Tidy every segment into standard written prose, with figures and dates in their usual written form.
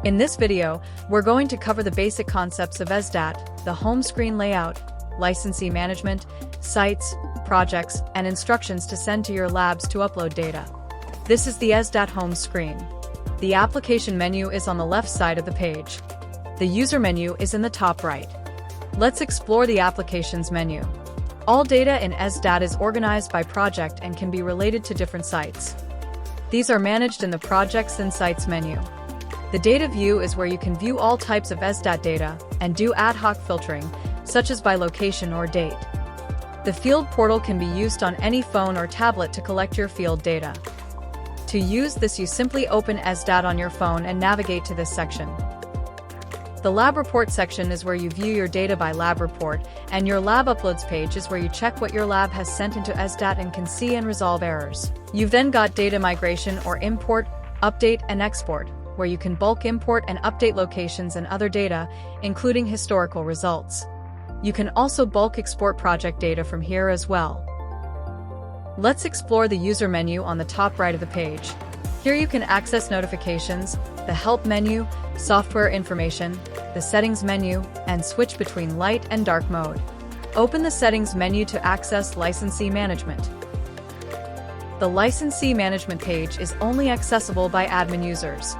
In this video, we're going to cover the basic concepts of SDAT, the home screen layout, licensee management, sites, projects, and instructions to send to your labs to upload data. This is the SDAT home screen. The application menu is on the left side of the page. The user menu is in the top right. Let's explore the applications menu. All data in SDAT is organized by project and can be related to different sites. These are managed in the Projects and Sites menu. The Data view is where you can view all types of SDAT data and do ad hoc filtering, such as by location or date. The Field portal can be used on any phone or tablet to collect your field data. To use this, you simply open SDAT on your phone and navigate to this section. The Lab Report section is where you view your data by lab report, and your Lab Uploads page is where you check what your lab has sent into SDAT and can see and resolve errors. You've then got Data Migration or Import, Update, and Export, where you can bulk import and update locations and other data, including historical results. You can also bulk export project data from here as well. Let's explore the user menu on the top right of the page. Here you can access notifications, the Help menu, software information, the Settings menu, and switch between light and dark mode. Open the Settings menu to access Licensee Management. The Licensee Management page is only accessible by admin users.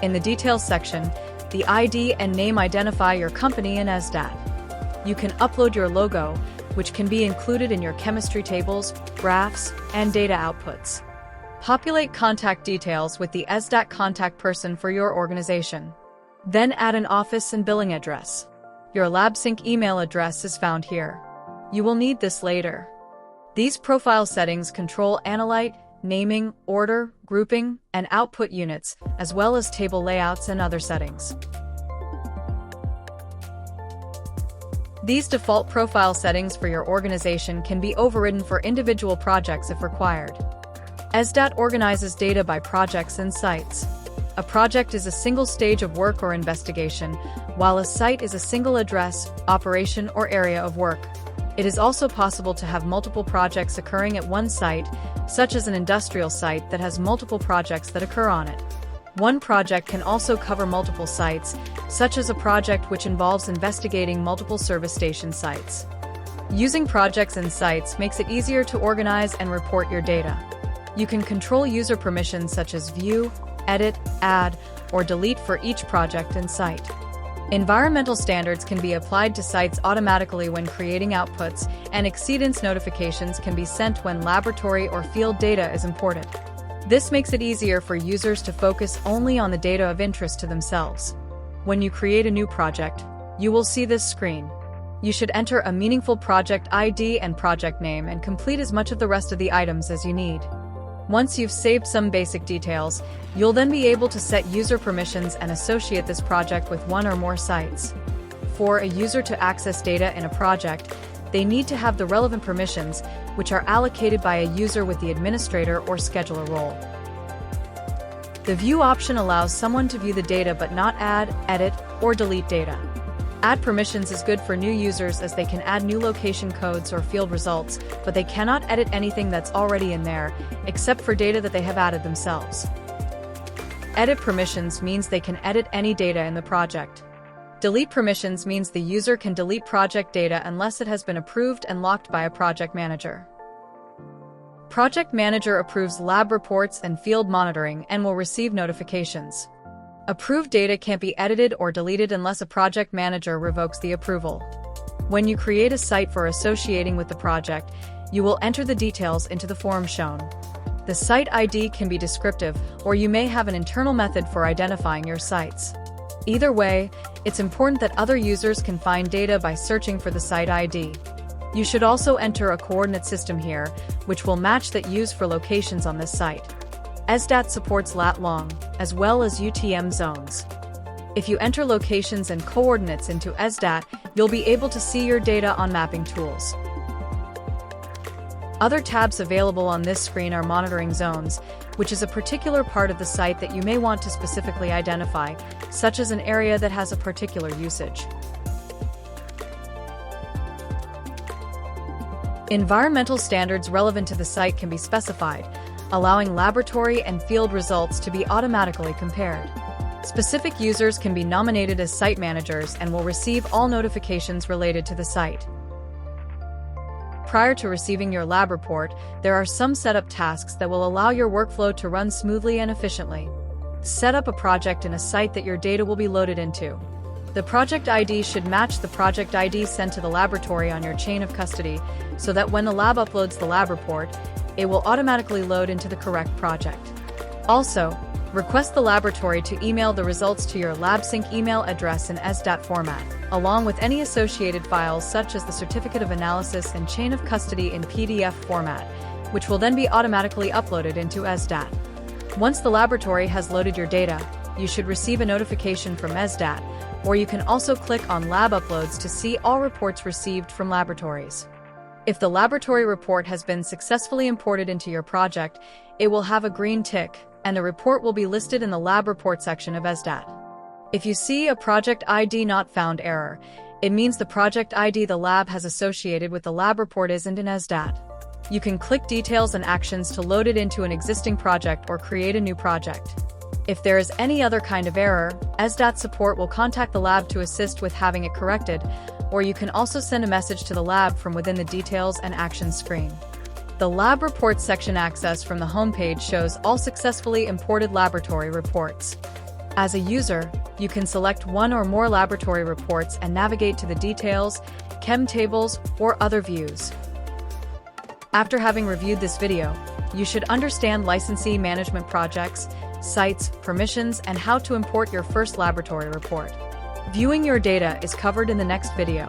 In the Details section, the ID and name identify your company in SDAT. You can upload your logo, which can be included in your chemistry tables, graphs, and data outputs. Populate contact details with the SDAT contact person for your organization. Then add an office and billing address. Your LabSync email address is found here. You will need this later. These profile settings control Analyte, naming, order, grouping, and output units, as well as table layouts and other settings. These default profile settings for your organization can be overridden for individual projects if required. SDAT organizes data by projects and sites. A project is a single stage of work or investigation, while a site is a single address, operation, or area of work. It is also possible to have multiple projects occurring at one site, such as an industrial site that has multiple projects that occur on it. One project can also cover multiple sites, such as a project which involves investigating multiple service station sites. Using projects and sites makes it easier to organize and report your data. You can control user permissions such as view, edit, add, or delete for each project and site. Environmental standards can be applied to sites automatically when creating outputs, and exceedance notifications can be sent when laboratory or field data is imported. This makes it easier for users to focus only on the data of interest to themselves. When you create a new project, you will see this screen. You should enter a meaningful project ID and project name and complete as much of the rest of the items as you need. Once you've saved some basic details, you'll then be able to set user permissions and associate this project with one or more sites. For a user to access data in a project, they need to have the relevant permissions, which are allocated by a user with the administrator or scheduler role. The View option allows someone to view the data but not add, edit, or delete data. Add permissions is good for new users as they can add new location codes or field results, but they cannot edit anything that's already in there, except for data that they have added themselves. Edit permissions means they can edit any data in the project. Delete permissions means the user can delete project data unless it has been approved and locked by a project manager. Project manager approves lab reports and field monitoring and will receive notifications. Approved data can't be edited or deleted unless a project manager revokes the approval. When you create a site for associating with the project, you will enter the details into the form shown. The site ID can be descriptive, or you may have an internal method for identifying your sites. Either way, it's important that other users can find data by searching for the site ID. You should also enter a coordinate system here, which will match that used for locations on this site. SDAT supports lat-long, as well as UTM zones. If you enter locations and coordinates into SDAT, you'll be able to see your data on mapping tools. Other tabs available on this screen are monitoring zones, which is a particular part of the site that you may want to specifically identify, such as an area that has a particular usage. Environmental standards relevant to the site can be specified, allowing laboratory and field results to be automatically compared. Specific users can be nominated as site managers and will receive all notifications related to the site. Prior to receiving your lab report, there are some setup tasks that will allow your workflow to run smoothly and efficiently. Set up a project in a site that your data will be loaded into. The project ID should match the project ID sent to the laboratory on your chain of custody, so that when the lab uploads the lab report, it will automatically load into the correct project. Also, request the laboratory to email the results to your LabSync email address in SDAT format, along with any associated files such as the certificate of analysis and chain of custody in PDF format, which will then be automatically uploaded into SDAT. Once the laboratory has loaded your data, you should receive a notification from SDAT, or you can also click on Lab Uploads to see all reports received from laboratories. If the laboratory report has been successfully imported into your project, it will have a green tick, and the report will be listed in the Lab Report section of SDAT. If you see a Project ID Not Found error, it means the project ID the lab has associated with the lab report isn't in SDAT. You can click Details and Actions to load it into an existing project or create a new project. If there is any other kind of error, SDAT support will contact the lab to assist with having it corrected, or you can also send a message to the lab from within the Details and Actions screen. The Lab Reports section access from the homepage shows all successfully imported laboratory reports. As a user, you can select one or more laboratory reports and navigate to the Details, Chem tables, or other views. After having reviewed this video, you should understand licensee management projects, sites, permissions, and how to import your first laboratory report. Viewing your data is covered in the next video.